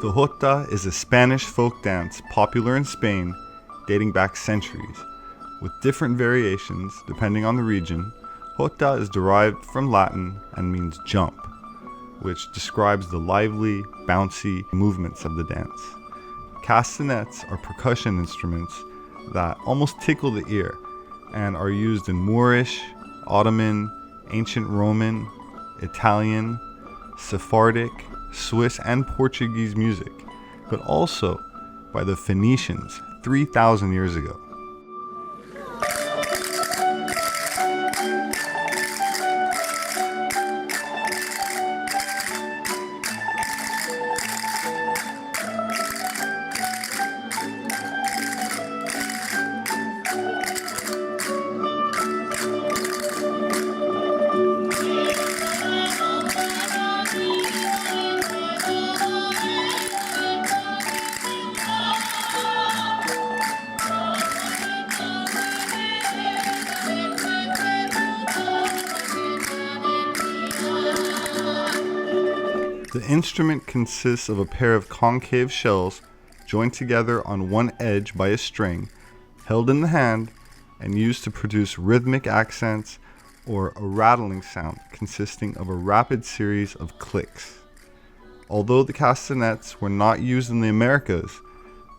The jota is a Spanish folk dance popular in Spain dating back centuries, with different variations depending on the region. Jota is derived from Latin and means jump, which describes the lively, bouncy movements of the dance. Castanets are percussion instruments that almost tickle the ear and are used in Moorish, Ottoman, ancient Roman, Italian, Sephardic, Swiss, and Portuguese music, but also by the Phoenicians 3,000 years ago. The instrument consists of a pair of concave shells joined together on one edge by a string, held in the hand, and used to produce rhythmic accents or a rattling sound consisting of a rapid series of clicks. Although the castanets were not used in the Americas,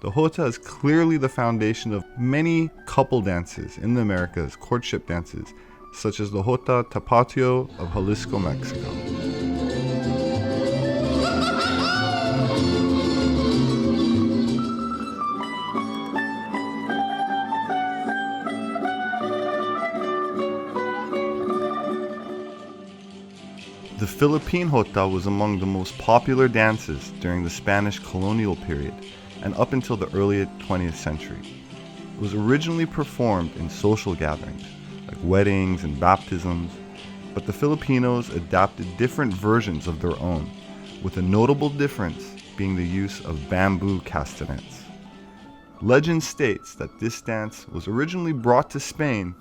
the jota is clearly the foundation of many couple dances in the Americas, courtship dances, such as the jota tapatio of Jalisco, Mexico. The Philippine jota was among the most popular dances during the Spanish colonial period and up until the early 20th century. It was originally performed in social gatherings, like weddings and baptisms, but the Filipinos adapted different versions of their own, with a notable difference being the use of bamboo castanets. Legend states that this dance was originally brought to Spain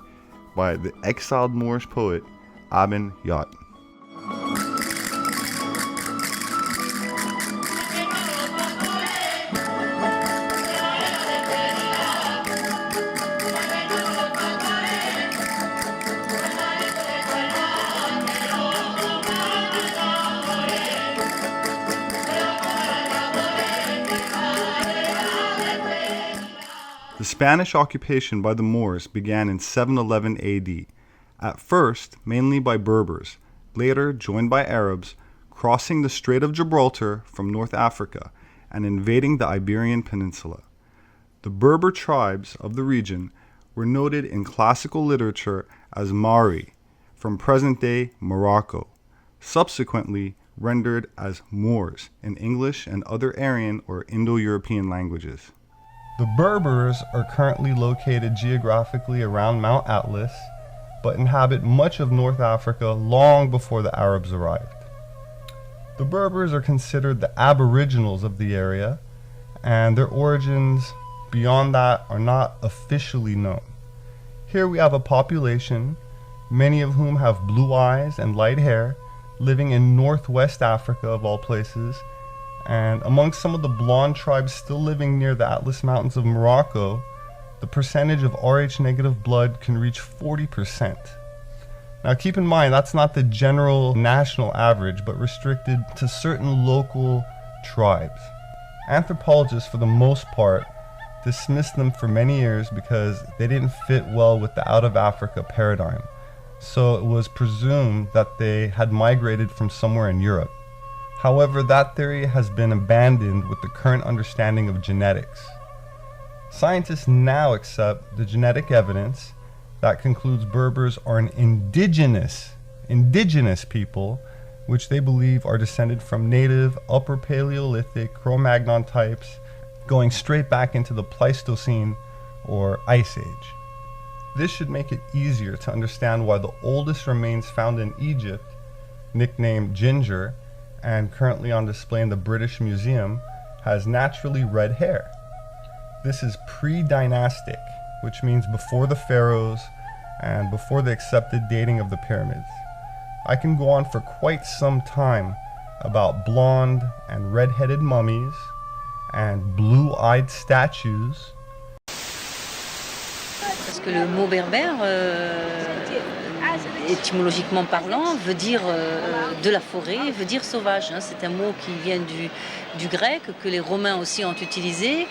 by the exiled Moorish poet Ibn Yat. The Spanish occupation by the Moors began in 711 AD, at first mainly by Berbers, later joined by Arabs, crossing the Strait of Gibraltar from North Africa and invading the Iberian peninsula. The Berber tribes of the region were noted in classical literature as Mauri, from present-day Morocco, subsequently rendered as Moors in English and other Aryan or Indo-European languages. The Berbers are currently located geographically around Mount Atlas, but inhabit much of North Africa long before the Arabs arrived. The Berbers are considered the aboriginals of the area, and their origins beyond that are not officially known. Here we have a population, many of whom have blue eyes and light hair, living in Northwest Africa of all places, and among some of the blonde tribes still living near the Atlas Mountains of Morocco, the percentage of Rh negative blood can reach 40%. Now keep in mind, that's not the general national average, but restricted to certain local tribes. Anthropologists, for the most part, dismissed them for many years because they didn't fit well with the out-of-Africa paradigm. So it was presumed that they had migrated from somewhere in Europe. However, that theory has been abandoned with the current understanding of genetics. Scientists now accept the genetic evidence that concludes Berbers are an indigenous people, which they believe are descended from native Upper Paleolithic Cro-Magnon types going straight back into the Pleistocene or Ice Age. This should make it easier to understand why the oldest remains found in Egypt, nicknamed Ginger, and currently on display in the British Museum, has naturally red hair. This is pre-dynastic, which means before the pharaohs and before the accepted dating of the pyramids. I can go on for quite some time about blonde and red-headed mummies, and blue-eyed statues. Parce que le mot berbère, étymologiquement parlant, veut dire de la forêt, veut dire sauvage. Hein. C'est un mot qui vient du grec, que les Romains aussi ont utilisé,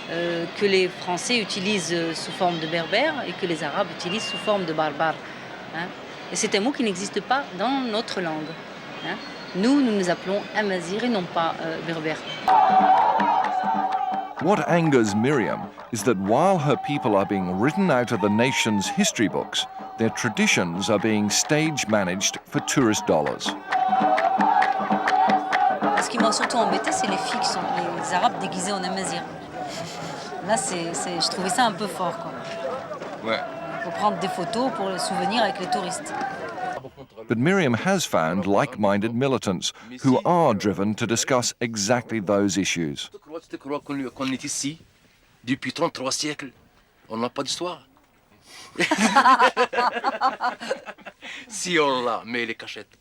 que les Français utilisent sous forme de berbère et que les Arabes utilisent sous forme de barbare. Hein. Et c'est un mot qui n'existe pas dans notre langue. Hein. Nous nous appelons Amazigh et non pas berbères. What angers Miriam is that while her people are being written out of the nation's history books, their traditions are being stage managed for tourist dollars. Ce qui m'a surtout embêté, c'est les filles qui sont les Arabes déguisés en Amazigh. Là, je trouvais ça un peu fort, quoi. Ouais. Pour prendre des photos pour le souvenir avec les touristes. But Miriam has found like-minded militants who are driven to discuss exactly those issues. Tu crois qu'on est ici depuis 33 siècles? On n'a pas d'histoire. Si on l'a, mais les cachettes.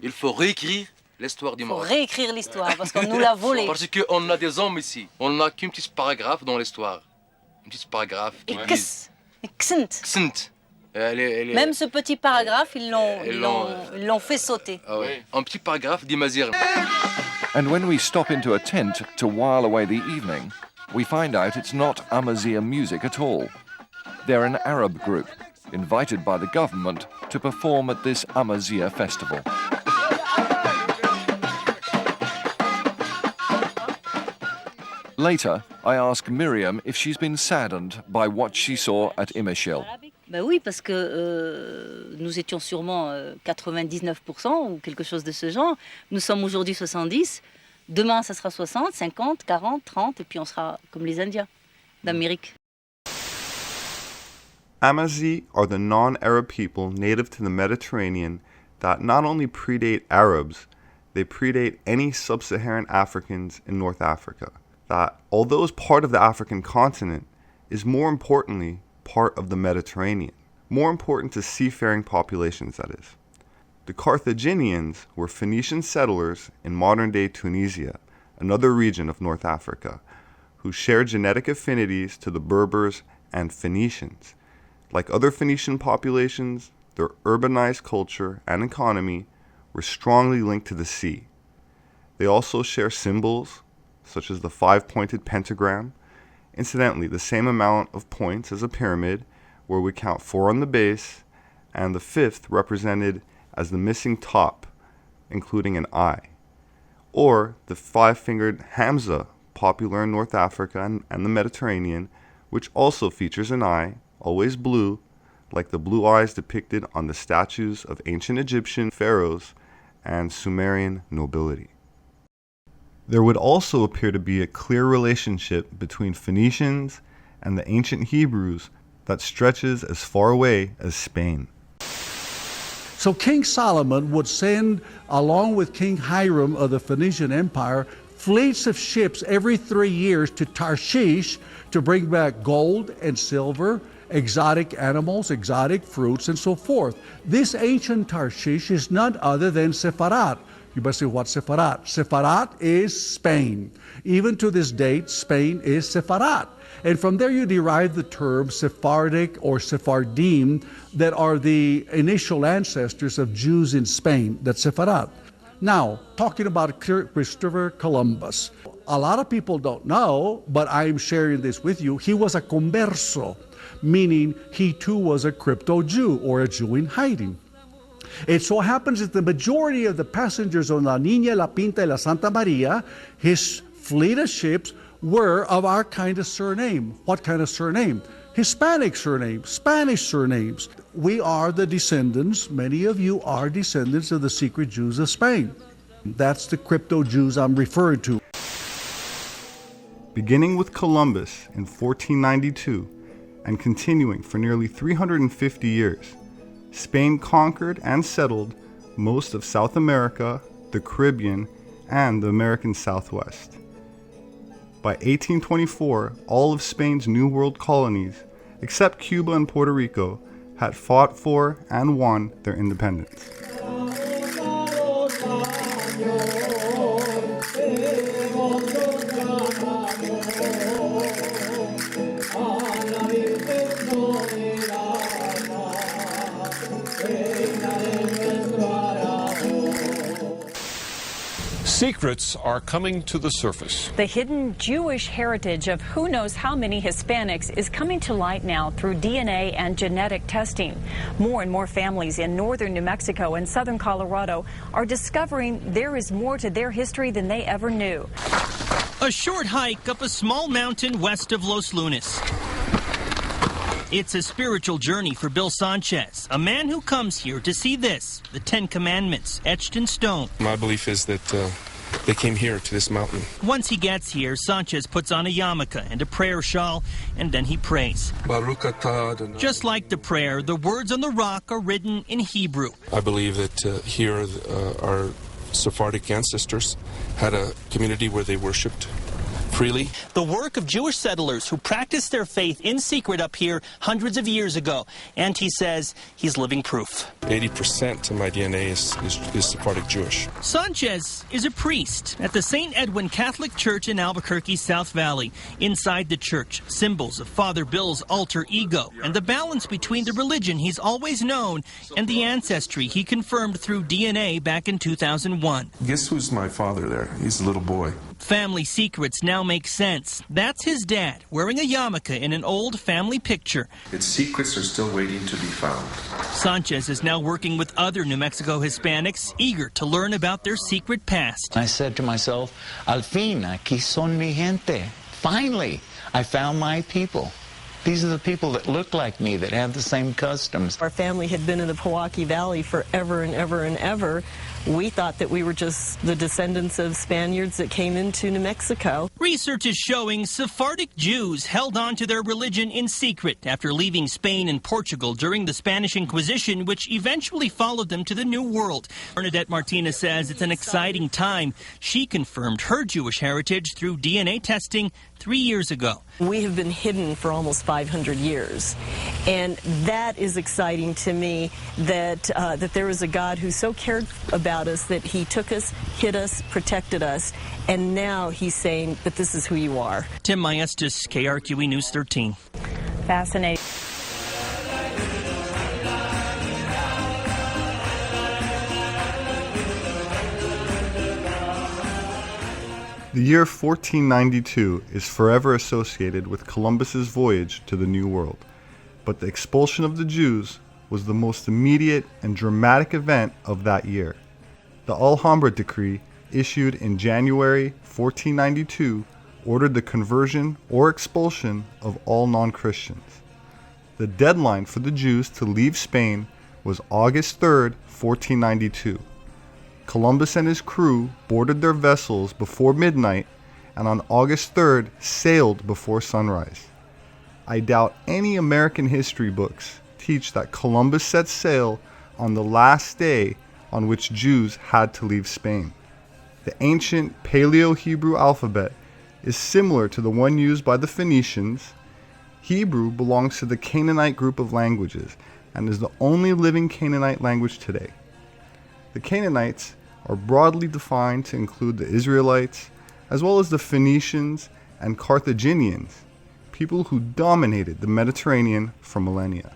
Il faut réécrire l'histoire du Maroc. Il faut réécrire l'histoire parce qu'on nous l'a volée. Parce qu'on a des hommes ici. On n'a qu'un petit paragraphe dans l'histoire. Un petit paragraphe qui dit... Ksint. Même ce petit paragraphe, ils l'ont fait sauter. Ah ouais. Un petit paragraphe d'Amazigh. And when we stop into a tent to while away the evening, we find out it's not Amazigh music at all. They're an Arab group, invited by the government to perform at this Amazigh festival. Later, I ask Miriam if she's been saddened by what she saw at Imeshil. Ben oui, parce que nous étions sûrement 99% ou quelque chose de ce genre. Nous sommes aujourd'hui 70. Demain, ça sera 60, 50, 40, 30, et puis on sera comme les Indiens d'Amérique. Amazigh are the non-Arab people native to the Mediterranean that not only predate Arabs, they predate any sub-Saharan Africans in North Africa. That, although is part of the African continent, is more importantly part of the Mediterranean. More important to seafaring populations, that is. The Carthaginians were Phoenician settlers in modern-day Tunisia, another region of North Africa, who shared genetic affinities to the Berbers and Phoenicians. Like other Phoenician populations, their urbanized culture and economy were strongly linked to the sea. They also share symbols, such as the five-pointed pentagram, incidentally the same amount of points as a pyramid, where we count 4 on the base, and the 5th represented as the missing top, including an eye. Or the 5-fingered Hamza, popular in North Africa and the Mediterranean, which also features an eye, always blue, like the blue eyes depicted on the statues of ancient Egyptian pharaohs and Sumerian nobility. There would also appear to be a clear relationship between Phoenicians and the ancient Hebrews that stretches as far away as Spain. So King Solomon would send, along with King Hiram of the Phoenician Empire, fleets of ships every 3 years to Tarshish to bring back gold and silver, exotic animals, exotic fruits, and so forth. This ancient Tarshish is none other than Sepharat. You must say, what's Sepharat? Sepharat is Spain. Even to this date, Spain is Sepharat. And from there you derive the term Sephardic or Sephardim that are the initial ancestors of Jews in Spain, that's Sepharat. Now, talking about Christopher Columbus. A lot of people don't know, but I'm sharing this with you. He was a converso, meaning he too was a crypto-Jew or a Jew in hiding. It so happens that the majority of the passengers on La Niña, La Pinta, and La Santa Maria, his fleet of ships, were of our kind of surname. What kind of surname? Hispanic surname, Spanish surnames. We are the descendants, many of you are descendants of the secret Jews of Spain. That's the crypto-Jews I'm referring to. Beginning with Columbus in 1492 and continuing for nearly 350 years, Spain conquered and settled most of South America, the Caribbean, and the American Southwest. By 1824, all of Spain's New World colonies, except Cuba and Puerto Rico, had fought for and won their independence. Secrets are coming to the surface. The hidden Jewish heritage of who knows how many Hispanics is coming to light now through DNA and genetic testing. More and more families in northern New Mexico and southern Colorado are discovering there is more to their history than they ever knew. A short hike up a small mountain west of Los Lunas. It's a spiritual journey for Bill Sanchez, a man who comes here to see this, the Ten Commandments etched in stone. My belief is that they came here to this mountain. Once he gets here, Sanchez puts on a yarmulke and a prayer shawl, and then he prays. Just like the prayer, the words on the rock are written in Hebrew. I believe that here our Sephardic ancestors had a community where they worshipped freely. The work of Jewish settlers who practiced their faith in secret up here hundreds of years ago. And he says he's living proof. 80% of my DNA is Sephardic Jewish. Sanchez is a priest at the St. Edwin Catholic Church in Albuquerque's South Valley. Inside the church, symbols of Father Bill's alter ego and the balance between the religion he's always known and the ancestry he confirmed through DNA back in 2001. Guess who's my father there? He's a little boy. Family secrets now make sense. That's his dad, wearing a yarmulke in an old family picture. Its secrets are still waiting to be found. Sanchez is now working with other New Mexico Hispanics, eager to learn about their secret past. I said to myself, al fin, aquí son mi gente. Finally, I found my people. These are the people that look like me, that have the same customs. Our family had been in the Pewaukee Valley forever and ever and ever. We thought that we were just the descendants of Spaniards that came into New Mexico. Research is showing Sephardic Jews held on to their religion in secret after leaving Spain and Portugal during the Spanish Inquisition, which eventually followed them to the New World. Bernadette Martinez says it's an exciting time. She confirmed her Jewish heritage through DNA testing 3 years ago. We have been hidden for almost 500 years, and that is exciting to me, that there is a God who so cared about us that he took us, hid us, protected us, and now he's saying that this is who you are. Tim Maestas, KRQE News 13. Fascinating. The year 1492 is forever associated with Columbus's voyage to the New World, but the expulsion of the Jews was the most immediate and dramatic event of that year. The Alhambra Decree, issued in January 1492, ordered the conversion or expulsion of all non-Christians. The deadline for the Jews to leave Spain was August 3rd, 1492. Columbus and his crew boarded their vessels before midnight and on August 3rd sailed before sunrise. I doubt any American history books teach that Columbus set sail on the last day on which Jews had to leave Spain. The ancient Paleo-Hebrew alphabet is similar to the one used by the Phoenicians. Hebrew belongs to the Canaanite group of languages and is the only living Canaanite language today. The Canaanites are broadly defined to include the Israelites, as well as the Phoenicians and Carthaginians, people who dominated the Mediterranean for millennia.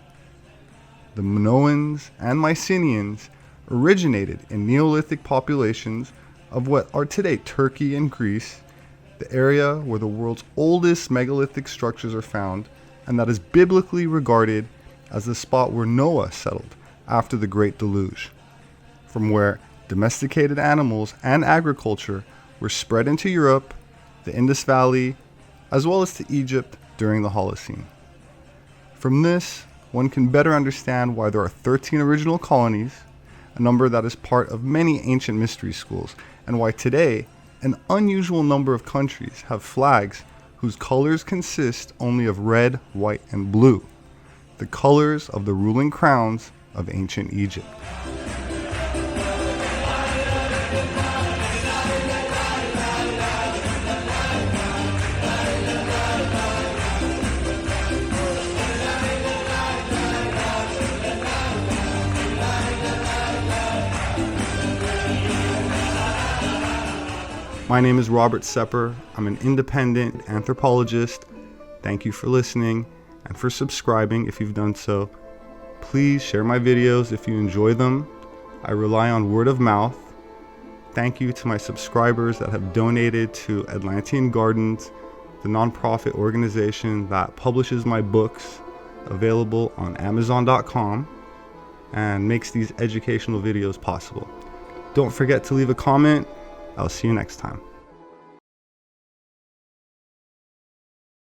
The Minoans and Mycenaeans originated in Neolithic populations of what are today Turkey and Greece, the area where the world's oldest megalithic structures are found, and that is biblically regarded as the spot where Noah settled after the Great Deluge, from where domesticated animals and agriculture were spread into Europe, the Indus Valley, as well as to Egypt during the Holocene. From this, one can better understand why there are 13 original colonies, a number that is part of many ancient mystery schools, and why today an unusual number of countries have flags whose colors consist only of red, white, and blue, the colors of the ruling crowns of ancient Egypt. My name is Robert Sepehr. I'm an independent anthropologist. Thank you for listening and for subscribing if you've done so. Please share my videos if you enjoy them. I rely on word of mouth. Thank you to my subscribers that have donated to Atlantean Gardens, the nonprofit organization that publishes my books, available on Amazon.com, and makes these educational videos possible. Don't forget to leave a comment. I'll see you next time.